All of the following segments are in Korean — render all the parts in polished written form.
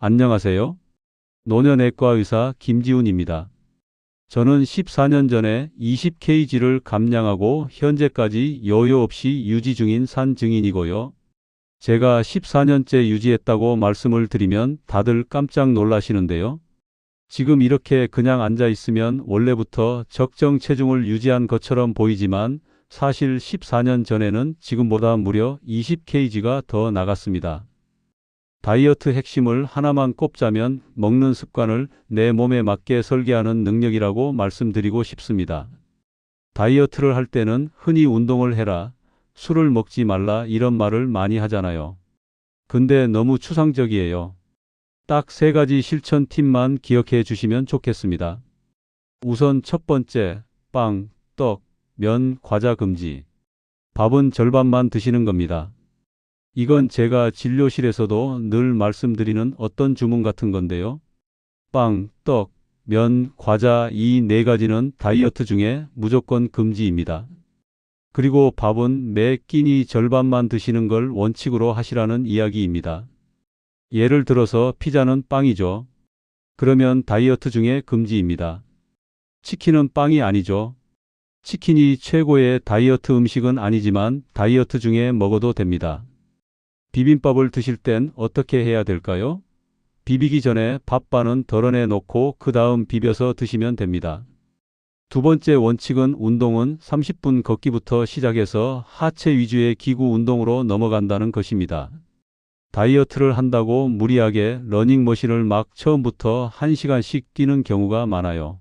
안녕하세요. 노년내과 의사 김지훈입니다. 저는 14년 전에 20kg를 감량하고 현재까지 여유 없이 유지 중인 산 증인이고요. 제가 14년째 유지했다고 말씀을 드리면 다들 깜짝 놀라시는데요. 지금 이렇게 그냥 앉아 있으면 원래부터 적정 체중을 유지한 것처럼 보이지만 사실 14년 전에는 지금보다 무려 20kg가 더 나갔습니다. 다이어트 핵심을 하나만 꼽자면 먹는 습관을 내 몸에 맞게 설계하는 능력이라고 말씀드리고 싶습니다. 다이어트를 할 때는 흔히 운동을 해라, 술을 먹지 말라 이런 말을 많이 하잖아요. 근데 너무 추상적이에요. 딱 세 가지 실천 팁만 기억해 주시면 좋겠습니다. 우선 첫 번째, 빵, 떡, 면, 과자 금지. 밥은 절반만 드시는 겁니다. 이건 제가 진료실에서도 늘 말씀드리는 어떤 주문 같은 건데요. 빵, 떡, 면, 과자 이 네 가지는 다이어트 중에 무조건 금지입니다. 그리고 밥은 매 끼니 절반만 드시는 걸 원칙으로 하시라는 이야기입니다. 예를 들어서 피자는 빵이죠. 그러면 다이어트 중에 금지입니다. 치킨은 빵이 아니죠. 치킨이 최고의 다이어트 음식은 아니지만 다이어트 중에 먹어도 됩니다. 비빔밥을 드실 땐 어떻게 해야 될까요? 비비기 전에 밥반은 덜어내 놓고 그 다음 비벼서 드시면 됩니다. 두 번째 원칙은 운동은 30분 걷기부터 시작해서 하체 위주의 기구 운동으로 넘어간다는 것입니다. 다이어트를 한다고 무리하게 러닝머신을 막 처음부터 1시간씩 뛰는 경우가 많아요.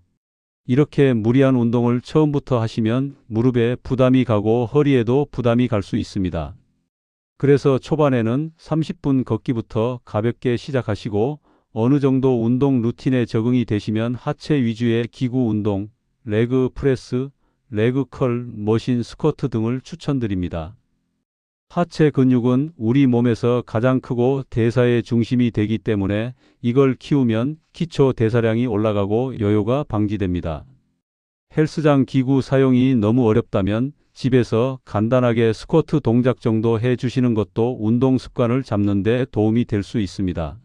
이렇게 무리한 운동을 처음부터 하시면 무릎에 부담이 가고 허리에도 부담이 갈 수 있습니다. 그래서 초반에는 30분 걷기부터 가볍게 시작하시고 어느 정도 운동 루틴에 적응이 되시면 하체 위주의 기구 운동, 레그 프레스, 레그 컬, 머신 스쿼트 등을 추천드립니다. 하체 근육은 우리 몸에서 가장 크고 대사의 중심이 되기 때문에 이걸 키우면 기초 대사량이 올라가고 요요가 방지됩니다. 헬스장 기구 사용이 너무 어렵다면 집에서 간단하게 스쿼트 동작 정도 해 주시는 것도 운동 습관을 잡는 데 도움이 될 수 있습니다.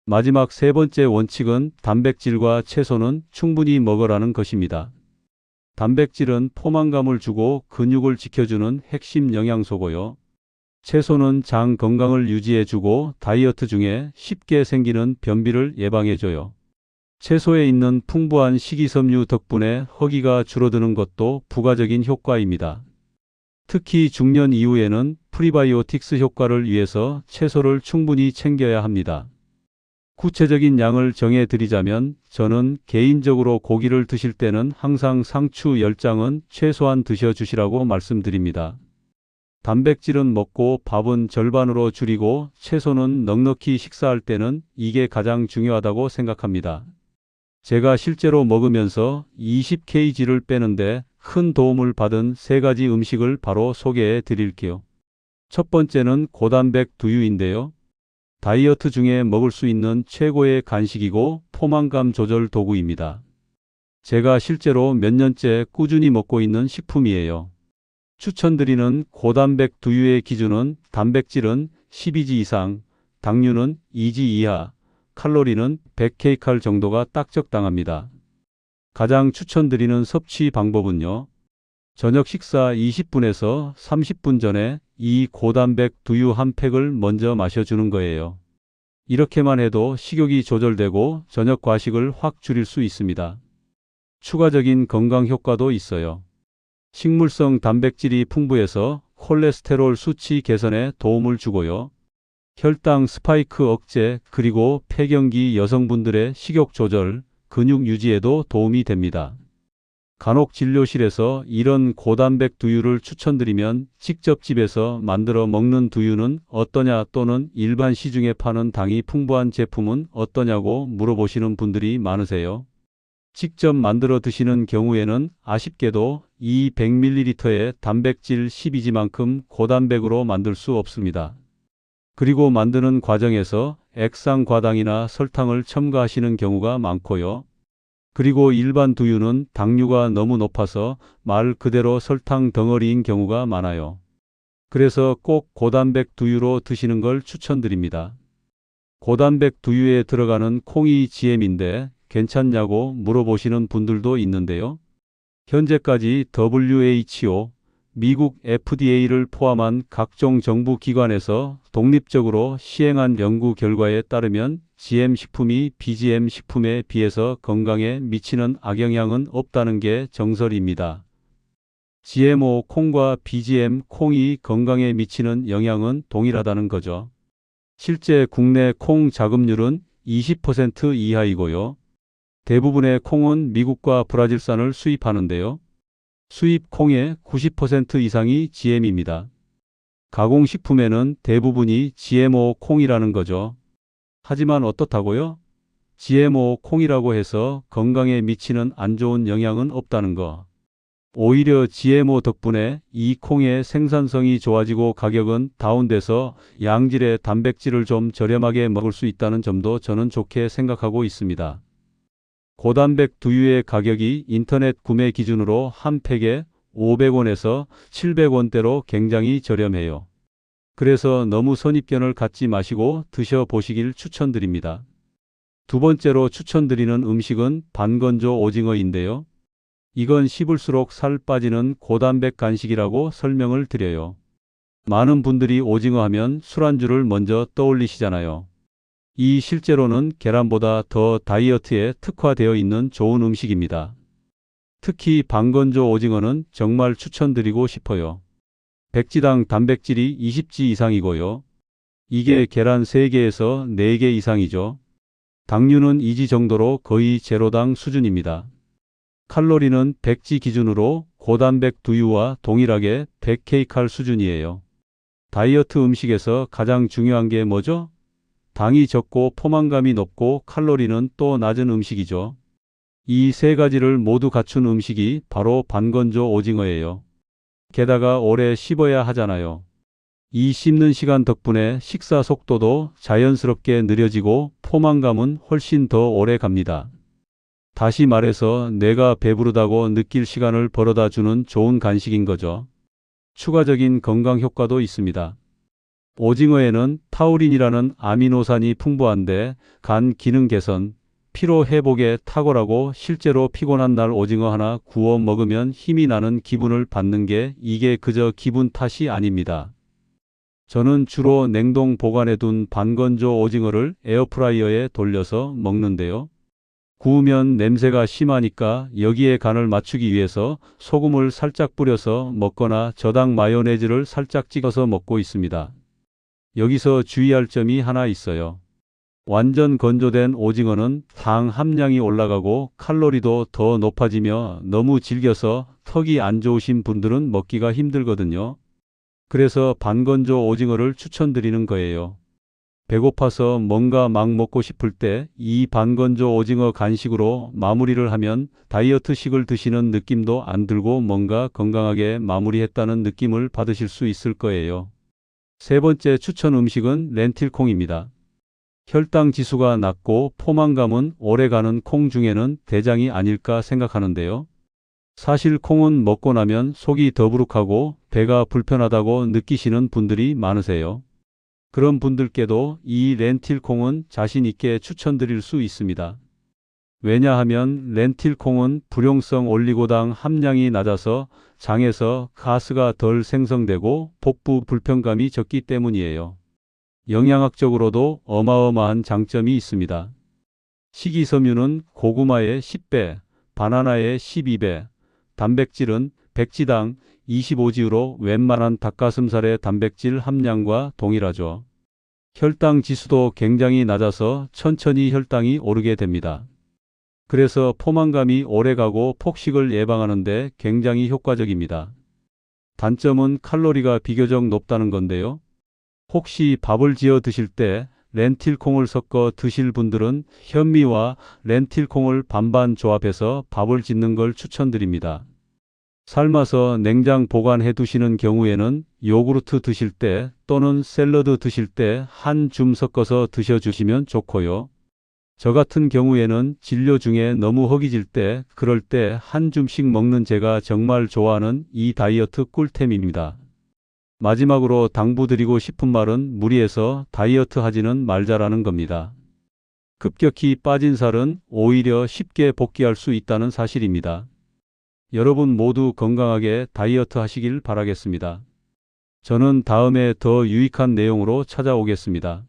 마지막 세 번째 원칙은 단백질과 채소는 충분히 먹으라는 것입니다. 단백질은 포만감을 주고 근육을 지켜주는 핵심 영양소고요. 채소는 장 건강을 유지해주고 다이어트 중에 쉽게 생기는 변비를 예방해줘요. 채소에 있는 풍부한 식이섬유 덕분에 허기가 줄어드는 것도 부가적인 효과입니다. 특히 중년 이후에는 프리바이오틱스 효과를 위해서 채소를 충분히 챙겨야 합니다. 구체적인 양을 정해 드리자면 저는 개인적으로 고기를 드실 때는 항상 상추 10장은 최소한 드셔주시라고 말씀드립니다. 단백질은 먹고 밥은 절반으로 줄이고 채소는 넉넉히 식사할 때는 이게 가장 중요하다고 생각합니다. 제가 실제로 먹으면서 20kg를 빼는데 큰 도움을 받은 세 가지 음식을 바로 소개해 드릴게요. 첫 번째는 고단백 두유인데요. 다이어트 중에 먹을 수 있는 최고의 간식이고 포만감 조절 도구입니다. 제가 실제로 몇 년째 꾸준히 먹고 있는 식품이에요. 추천드리는 고단백 두유의 기준은 단백질은 12g 이상, 당류는 2g 이하, 칼로리는 100kcal 정도가 딱 적당합니다. 가장 추천드리는 섭취 방법은요. 저녁 식사 20분에서 30분 전에 이 고단백 두유 한 팩을 먼저 마셔주는 거예요. 이렇게만 해도 식욕이 조절되고 저녁 과식을 확 줄일 수 있습니다. 추가적인 건강 효과도 있어요. 식물성 단백질이 풍부해서 콜레스테롤 수치 개선에 도움을 주고요. 혈당 스파이크 억제 그리고 폐경기 여성분들의 식욕 조절, 근육 유지에도 도움이 됩니다. 간혹 진료실에서 이런 고단백 두유를 추천드리면 직접 집에서 만들어 먹는 두유는 어떠냐 또는 일반 시중에 파는 당이 풍부한 제품은 어떠냐고 물어보시는 분들이 많으세요. 직접 만들어 드시는 경우에는 아쉽게도 이 100ml의 단백질 12g만큼 고단백으로 만들 수 없습니다. 그리고 만드는 과정에서 액상과당이나 설탕을 첨가하시는 경우가 많고요. 그리고 일반 두유는 당류가 너무 높아서 말 그대로 설탕 덩어리인 경우가 많아요. 그래서 꼭 고단백 두유로 드시는 걸 추천드립니다. 고단백 두유에 들어가는 콩이 GM인데 괜찮냐고 물어보시는 분들도 있는데요. 현재까지 WHO, 미국 FDA를 포함한 각종 정부 기관에서 독립적으로 시행한 연구 결과에 따르면 GM 식품이 BGM 식품에 비해서 건강에 미치는 악영향은 없다는 게 정설입니다. GMO 콩과 BGM 콩이 건강에 미치는 영향은 동일하다는 거죠. 실제 국내 콩 자급률은 20% 이하이고요. 대부분의 콩은 미국과 브라질산을 수입하는데요. 수입 콩의 90% 이상이 GM입니다. 가공식품에는 대부분이 GMO 콩이라는 거죠. 하지만 어떻다고요? GMO 콩이라고 해서 건강에 미치는 안 좋은 영향은 없다는 거. 오히려 GMO 덕분에 이 콩의 생산성이 좋아지고 가격은 다운돼서 양질의 단백질을 좀 저렴하게 먹을 수 있다는 점도 저는 좋게 생각하고 있습니다. 고단백 두유의 가격이 인터넷 구매 기준으로 한 팩에 500원에서 700원대로 굉장히 저렴해요. 그래서 너무 선입견을 갖지 마시고 드셔보시길 추천드립니다. 두 번째로 추천드리는 음식은 반건조 오징어인데요. 이건 씹을수록 살 빠지는 고단백 간식이라고 설명을 드려요. 많은 분들이 오징어 하면 술안주를 먼저 떠올리시잖아요. 이 실제로는 계란보다 더 다이어트에 특화되어 있는 좋은 음식입니다. 특히 반건조 오징어는 정말 추천드리고 싶어요. 백지당 단백질이 20지 이상이고요. 이게 계란 3개에서 4개 이상이죠. 당류는 2지 정도로 거의 제로당 수준입니다. 칼로리는 100지 기준으로 고단백 두유와 동일하게 100kcal 수준이에요. 다이어트 음식에서 가장 중요한 게 뭐죠? 당이 적고 포만감이 높고 칼로리는 또 낮은 음식이죠. 이 세 가지를 모두 갖춘 음식이 바로 반건조 오징어예요. 게다가 오래 씹어야 하잖아요. 이 씹는 시간 덕분에 식사 속도도 자연스럽게 느려지고 포만감은 훨씬 더 오래 갑니다. 다시 말해서 뇌가 배부르다고 느낄 시간을 벌어다 주는 좋은 간식인 거죠. 추가적인 건강 효과도 있습니다. 오징어에는 타우린이라는 아미노산이 풍부한데 간 기능 개선, 피로 회복에 탁월하고 실제로 피곤한 날 오징어 하나 구워 먹으면 힘이 나는 기분을 받는 게 이게 그저 기분 탓이 아닙니다. 저는 주로 냉동 보관해 둔 반건조 오징어를 에어프라이어에 돌려서 먹는데요. 구우면 냄새가 심하니까 여기에 간을 맞추기 위해서 소금을 살짝 뿌려서 먹거나 저당 마요네즈를 살짝 찍어서 먹고 있습니다. 여기서 주의할 점이 하나 있어요. 완전 건조된 오징어는 당 함량이 올라가고 칼로리도 더 높아지며 너무 질겨서 턱이 안 좋으신 분들은 먹기가 힘들거든요. 그래서 반건조 오징어를 추천드리는 거예요. 배고파서 뭔가 막 먹고 싶을 때 이 반건조 오징어 간식으로 마무리를 하면 다이어트식을 드시는 느낌도 안 들고 뭔가 건강하게 마무리했다는 느낌을 받으실 수 있을 거예요. 세 번째 추천 음식은 렌틸콩입니다. 혈당 지수가 낮고 포만감은 오래가는 콩 중에는 대장이 아닐까 생각하는데요. 사실 콩은 먹고 나면 속이 더부룩하고 배가 불편하다고 느끼시는 분들이 많으세요. 그런 분들께도 이 렌틸콩은 자신 있게 추천드릴 수 있습니다. 왜냐하면 렌틸콩은 불용성 올리고당 함량이 낮아서 장에서 가스가 덜 생성되고 복부 불편감이 적기 때문이에요. 영양학적으로도 어마어마한 장점이 있습니다. 식이섬유는 고구마의 10배, 바나나의 12배, 단백질은 백지당 25지로 웬만한 닭가슴살의 단백질 함량과 동일하죠. 혈당 지수도 굉장히 낮아서 천천히 혈당이 오르게 됩니다. 그래서 포만감이 오래가고 폭식을 예방하는 데 굉장히 효과적입니다. 단점은 칼로리가 비교적 높다는 건데요. 혹시 밥을 지어 드실 때 렌틸콩을 섞어 드실 분들은 현미와 렌틸콩을 반반 조합해서 밥을 짓는 걸 추천드립니다. 삶아서 냉장 보관해 두시는 경우에는 요구르트 드실 때 또는 샐러드 드실 때 한 줌 섞어서 드셔주시면 좋고요. 저 같은 경우에는 진료 중에 너무 허기질 때 그럴 때 한 줌씩 먹는 제가 정말 좋아하는 이 다이어트 꿀템입니다. 마지막으로 당부드리고 싶은 말은 무리해서 다이어트 하지는 말자라는 겁니다. 급격히 빠진 살은 오히려 쉽게 복귀할 수 있다는 사실입니다. 여러분 모두 건강하게 다이어트 하시길 바라겠습니다. 저는 다음에 더 유익한 내용으로 찾아오겠습니다.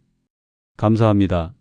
감사합니다.